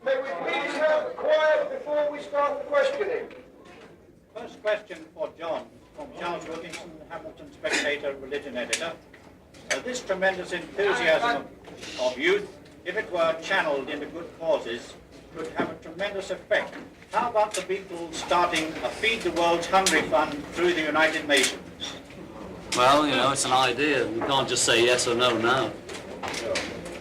May we please have quiet before we start the questioning? First question for John, from Charles Wilkinson, Hamilton Spectator, religion editor. This tremendous enthusiasm of youth, if it were channeled into good causes, could have a tremendous effect. How about the Beatles starting a Feed the World's Hungry Fund through the United Nations? Well, you know, it's an idea. You can't just say yes or no now. Sure.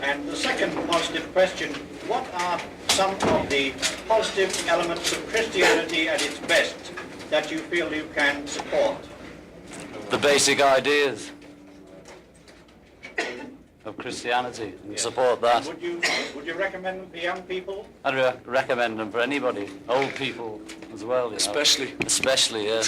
And the second positive question, what are some of the positive elements of Christianity at its best that you feel you can support? The basic ideas of Christianity, and support that. Would you recommend them for young people? I'd recommend them for anybody, old people as well. You know. Especially, yeah.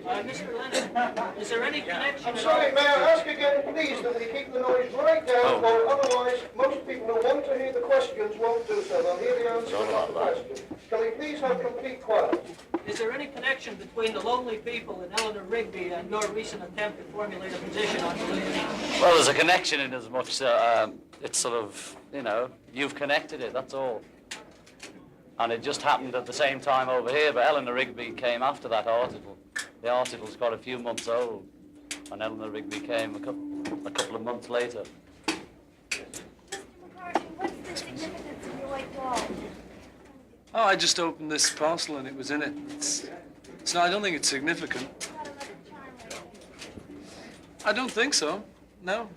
Mr. Lennon, is there any connection? I'm sorry, may I ask again, please, that we keep the noise right down, or otherwise most people who want to hear the questions won't do so. They'll hear the answer, but not the question. Can we please have complete quiet? Is there any connection between the Lonely People and Eleanor Rigby and your recent attempt to formulate a position on religion? Well, there's a connection in as much it's sort of, you know, you've connected it, that's all. And it just happened at the same time over here, but Eleanor Rigby came after that article. The article's got a few months old, and Eleanor Rigby came a couple of months later. Mr. McCarthy, what's the significance of your white doll? Oh, I just opened this parcel and it was in it. It's not, I don't think it's significant. I don't think so. No.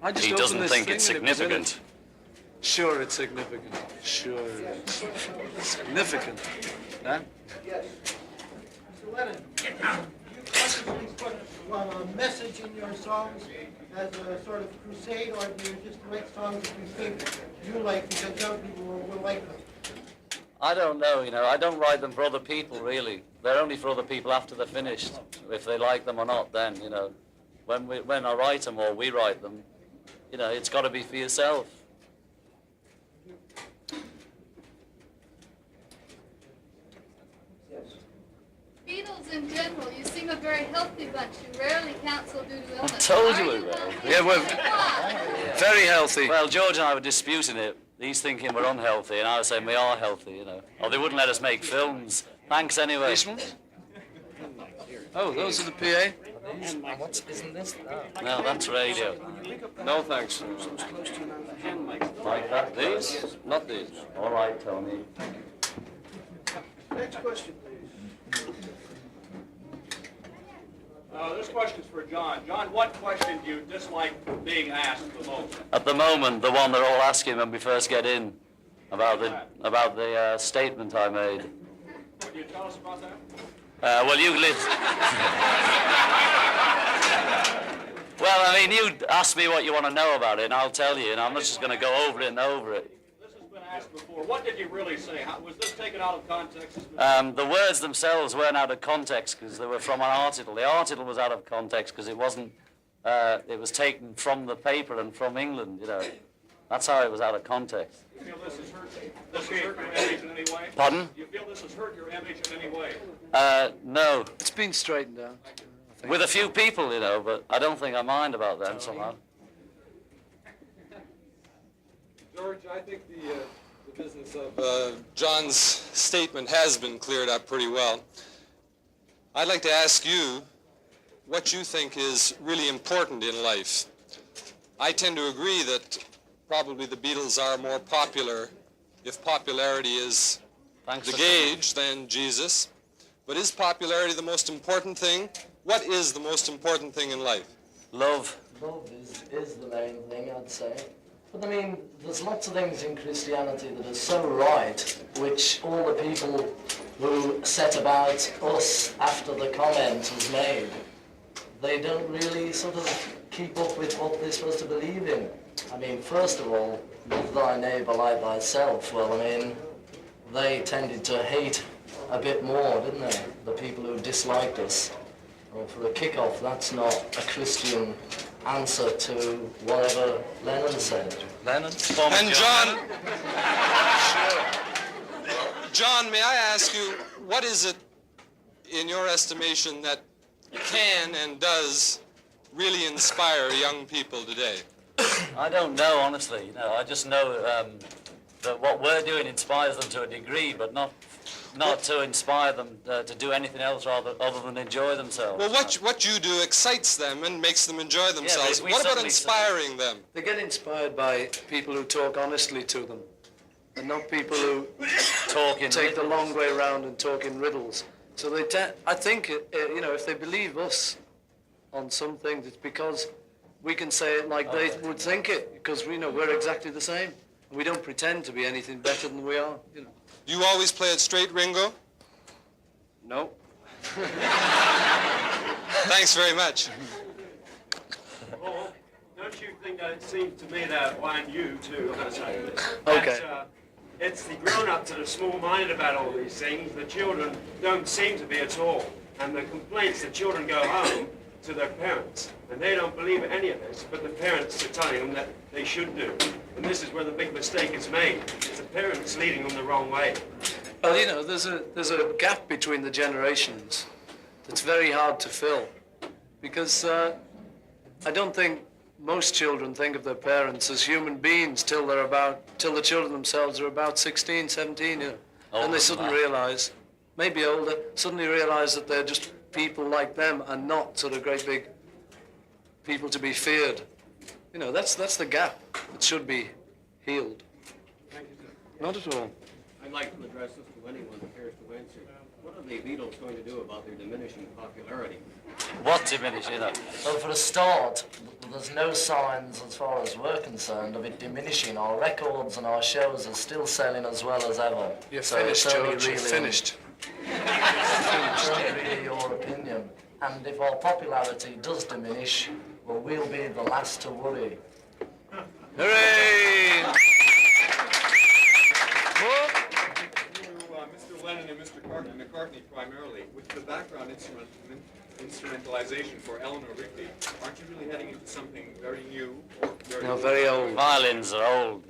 I just He opened doesn't this think thing it's and it was in significant. it. Sure, it's significant. Sure, it's significant. Huh? Yes. Mr. Lennon, do you consciously put a message in your songs as a sort of crusade, or do you just write songs that you think you like because young people will like them? I don't know, you know, I don't write them for other people, really. They're only for other people after they're finished. If they like them or not, then, you know, when I write them or we write them, you know, it's got to be for yourself. Beatles in general, you seem a very healthy bunch. You rarely counsel due to illness. I told you Are we were. healthy? Yeah, we're Why? very healthy. Well, George and I were disputing it. He's thinking we're unhealthy, and I was saying we are healthy, you know. Or they wouldn't let us make films. Thanks anyway. These ones? Oh, those are the PA? Isn't this? No, that's radio. No, thanks. Like that? These? Not these. All right, Tony. Next question, please. This question's for John. John, what question do you dislike being asked the most? At the moment, the one they're all asking when we first get in about the statement I made. Can you tell us about that? Well, you live. Well, I mean, you ask me what you want to know about it, and I'll tell you, and I'm not just going to go over it and over it. This has been asked before. What did you really say? Was this taken out of context? The words themselves weren't out of context because they were from an article. The article was out of context because it wasn't. It was taken from the paper and from England. You know, that's how it was out of context. Do you feel this has hurt your image in any way? Pardon? Do you feel this has hurt your image in any way? No. It's been straightened out. With a few people, you know, but I don't think I mind about them somehow. George, I think the business of John's statement has been cleared up pretty well. I'd like to ask you what you think is really important in life. I tend to agree that probably the Beatles are more popular, if popularity is the gauge, than Jesus. But is popularity the most important thing? What is the most important thing in life? Love. Love is the main thing, I'd say. But I mean, there's lots of things in Christianity that are so right, which all the people who set about us after the comment was made, they don't really sort of keep up with what they're supposed to believe in. I mean, first of all, love thy neighbour like thyself. Well, I mean, they tended to hate a bit more, didn't they? The people who disliked us. Well, for a kick-off, that's not a Christian answer to whatever Lennon said. Lennon? And John, John, may I ask you, what is it, in your estimation, that can and does really inspire young people today? I don't know, honestly. You know, I just know that what we're doing inspires them to a degree, but not to inspire them to do anything else other than enjoy themselves. Well, what you do excites them and makes them enjoy themselves. we What about certainly inspiring them? They get inspired by people who talk honestly to them, and not people who take the long way around and talk in riddles. So I think, you know, if they believe us on some things, it's because we can say it like they would think it, because we know we're exactly the same. And we don't pretend to be anything better than we are, you know. Do you always play it straight, Ringo? No. Thanks very much. Well, don't you think that it seems to me that, and you too, I'm going to say this, Okay. that it's the grown-ups that are small-minded about all these things. The children don't seem to be at all. And the complaints, the children go home to their parents, and they don't believe any of this, but the parents are telling them that they should do. And this is where the big mistake is made. It's the parents leading them the wrong way. Well, you know, there's a gap between the generations that's very hard to fill, because I don't think most children think of their parents as human beings till the children themselves are about 16, 17, you know. And they suddenly realize, maybe older, suddenly realize that they're just people like them and not sort of great big people to be feared. You know, that's the gap that should be healed. Thank you, sir. Not at all. I'd like to address this to anyone who cares to answer. What are the Beatles going to do about their diminishing popularity? What diminishing? Well, for a start, there's no signs, as far as we're concerned, of it diminishing. Our records and our shows are still selling as well as ever. You're So finished, it's only George. You're really- finished. It's only really your opinion. And if our popularity does diminish, well, we'll be the last to worry. Hooray! Mr. Lennon and Mr. McCartney primarily, with the background instrumentalization for Eleanor Rigby, aren't you really heading into something very new or very No, very old. Violins are old.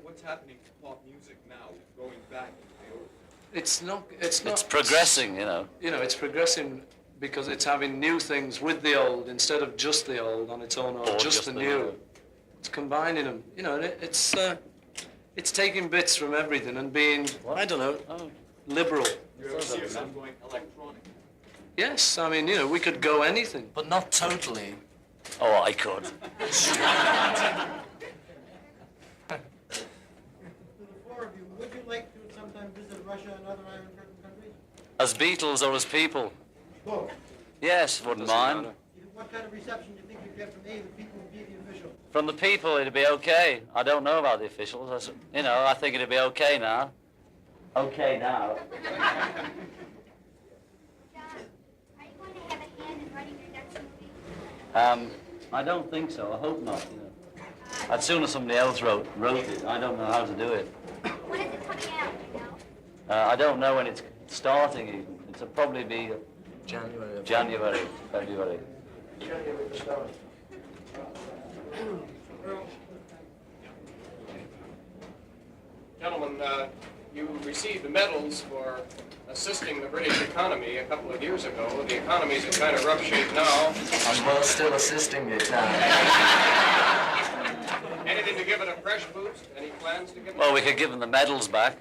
What's happening to pop music now, going back to the old? It's not. It's progressing, you know. You know, it's progressing because it's having new things with the old instead of just the old on its own, or just the new. It's combining them. You know, and it's taking bits from everything and being, I don't know, liberal. You see yourself going electronic. Yes, I mean, you know, we could go anything. But not totally. Oh, I could. To the four of you, would you like to sometime visit Russia and other Iron Curtain countries? As Beatles or as people? Both. Yes, wouldn't mind. What kind of reception do you think you'd get from A, the people, and B, the officials? From the people, it'd be okay. I don't know about the officials. You know, I think it'd be okay now. Okay now. I don't think so. I hope not. You know, as soon as somebody else wrote it, I don't know how to do it. When is it coming out, you know? I don't know when it's starting even. It'll probably be January. February. Gentlemen, you received the medals for assisting the British economy a couple of years ago. The economy's in kind of rough shape now. And we're still assisting it now. Anything to give it a fresh boost? Any plans to give it? Well, we could give them the medals back.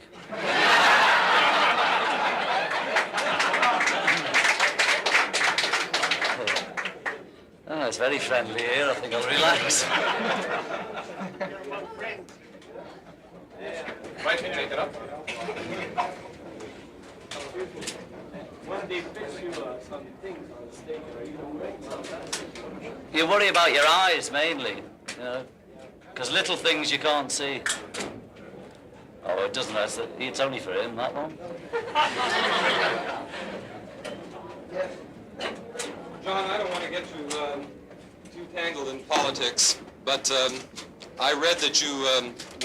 Oh, it's very friendly here. I think I'll relax. Might you take it up? When they fix you some things on the stage, are you worried? You worry about your eyes mainly, you know, because little things you can't see. Oh, it doesn't matter. It's only for him, that one. John, I don't want to get too tangled in politics, but I read that you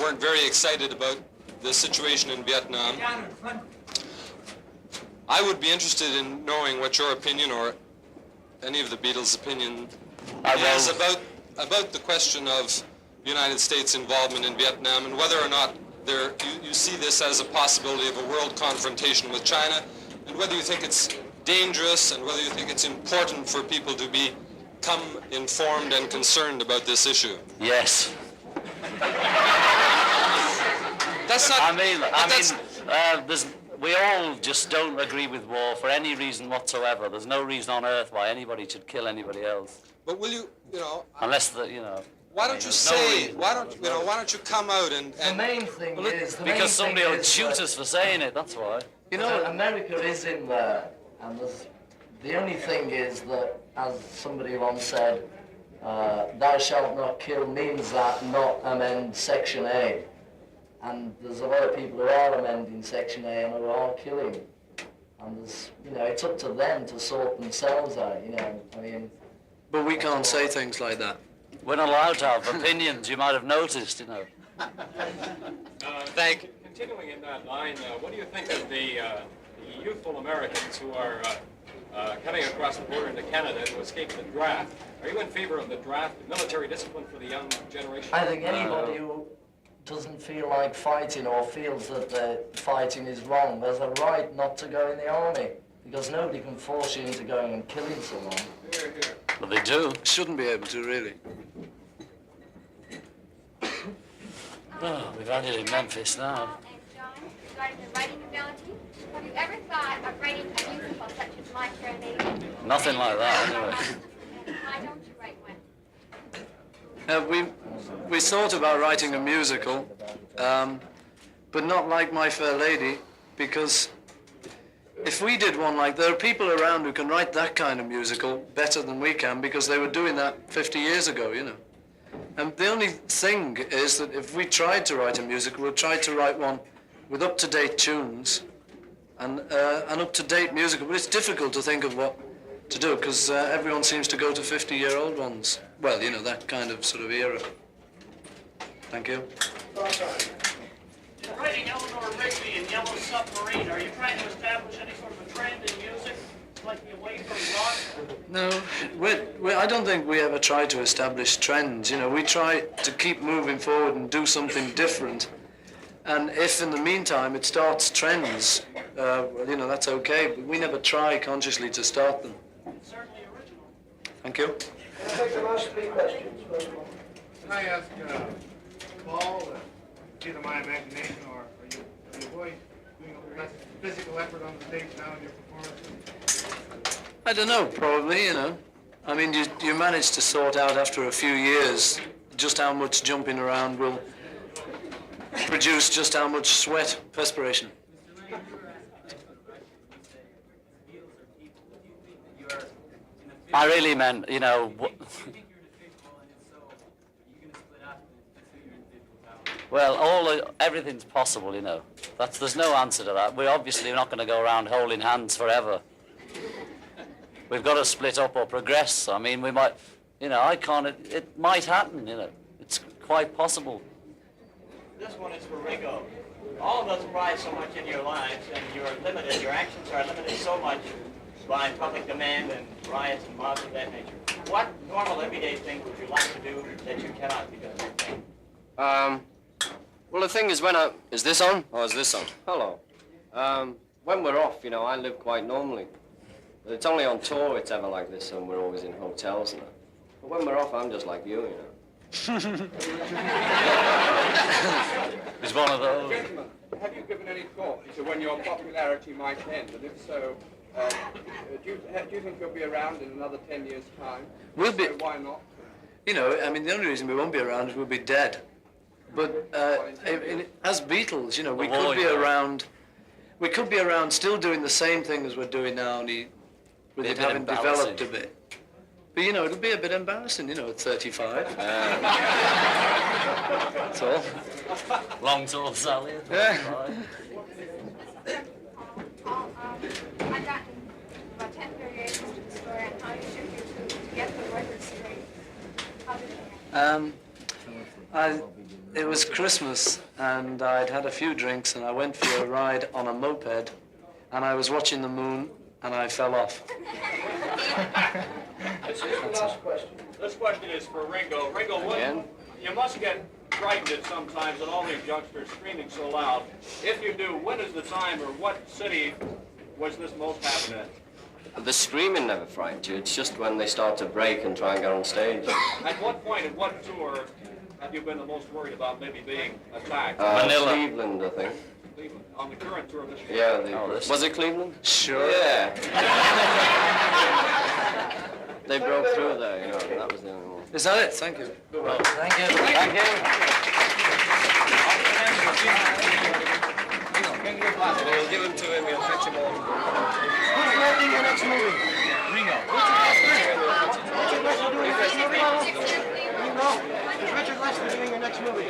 weren't very excited about the situation in Vietnam. I would be interested in knowing what your opinion, or any of the Beatles' opinion, is about the question of United States involvement in Vietnam, and whether or not you see this as a possibility of a world confrontation with China, and whether you think it's dangerous, and whether you think it's important for people to be become informed and concerned about this issue? Yes. That's not... We all just don't agree with war for any reason whatsoever. There's no reason on earth why anybody should kill anybody else. But will you, Unless the, you know... Why don't you say, why don't you come out and... The main thing is... Because somebody will shoot us for saying it, that's why. You know, America is in there, and the only thing is that, as somebody once said, thou shalt not kill means that not amend Section A. And there's a lot of people who are amending Section A and who are killing. And there's, it's up to them to sort themselves out, But we can't say things like that. We're not allowed to have opinions, you might have noticed, Thank you. Continuing in that line, what do you think of the youthful Americans who are coming across the border into Canada to escape the draft? Are you in favor of the draft, military discipline for the young generation? I think anybody who doesn't feel like fighting or feels that the fighting is wrong, there's a right not to go in the army, because nobody can force you into going and killing someone. But they do. Shouldn't be able to, really. Oh, we've had it in Memphis now. And John, regarding the writing ability, have you ever thought of writing a musical such as My Fair Lady? Nothing like that, anyway. And why don't you write one? We thought about writing a musical, but not like My Fair Lady, because if we did one there are people around who can write that kind of musical better than we can, because they were doing that 50 years ago, And the only thing is that if we tried to write a musical, we'd try to write one with up-to-date tunes and an up-to-date musical. But it's difficult to think of what to do, because everyone seems to go to 50-year-old ones. Well, that kind of sort of era. Thank you. Writing Eleanor Rigby and Yellow Submarine, are you trying to establish any sort of a trend in music? Slightly away from rock? No, I don't think we ever try to establish trends. We try to keep moving forward and do something different. And if in the meantime it starts trends, that's okay. But we never try consciously to start them. Certainly original. Thank you. I'll take the last 3 questions, first of all. Can I ask Paul, either my imagination or you boys doing a less physical effort on the stage now in your performance? I don't know, probably, I mean, you manage to sort out after a few years just how much jumping around will produce just how much sweat, perspiration. I really meant, well, everything's possible, There's no answer to that. We're obviously not going to go around holding hands forever. We've got to split up or progress. I mean, we might, it might happen, It's quite possible. This one is for Ringo. All of us rise so much in your lives, and your actions are limited so much by public demand and riots and mobs of that nature. What normal everyday thing would you like to do that you cannot because of your pain? Well, the thing is is this on or is this on? Hello. When we're off, I live quite normally. But it's only on tour it's ever like this, and we're always in hotels and that. But when we're off, I'm just like you, He's one of those. Gentlemen, have you given any thought to when your popularity might end? And if so, do you think you'll be around in another 10 years' time? We'll be. So why not? I mean, the only reason we won't be around is we'll be dead. But as Beatles, we could be around. We could be around still doing the same thing as we're doing now, only with it having developed a bit. But it'll be a bit embarrassing, at 35. That's all. Long tall Sally. Yeah. I've gotten about 10 variations to the story on how you should do to get the record straight. How did it happen? It was Christmas, and I'd had a few drinks, and I went for a ride on a moped, and I was watching the moon, and I fell off. This is the last question. This question is for Ringo. Ringo, you must get frightened at sometimes at all these youngsters screaming so loud. If you do, when is the time or what city was this most happened at? The screaming never frightened you. It's just when they start to break and try and get on stage. At what point, in what tour, have you been the most worried about maybe being attacked? Manila. Cleveland, I think. Cleveland. On the current tour this year? Yeah, was it Cleveland? Sure. Yeah. They broke through there, you know, and that was the only one. Is that it? Thank you. Well, thank you. Thank you. We'll give him to him, we'll fetch him all. Who's directing your next movie? Ringo. Richard Lester doing your next movie? Ringo? Is Richard Lester doing your next movie?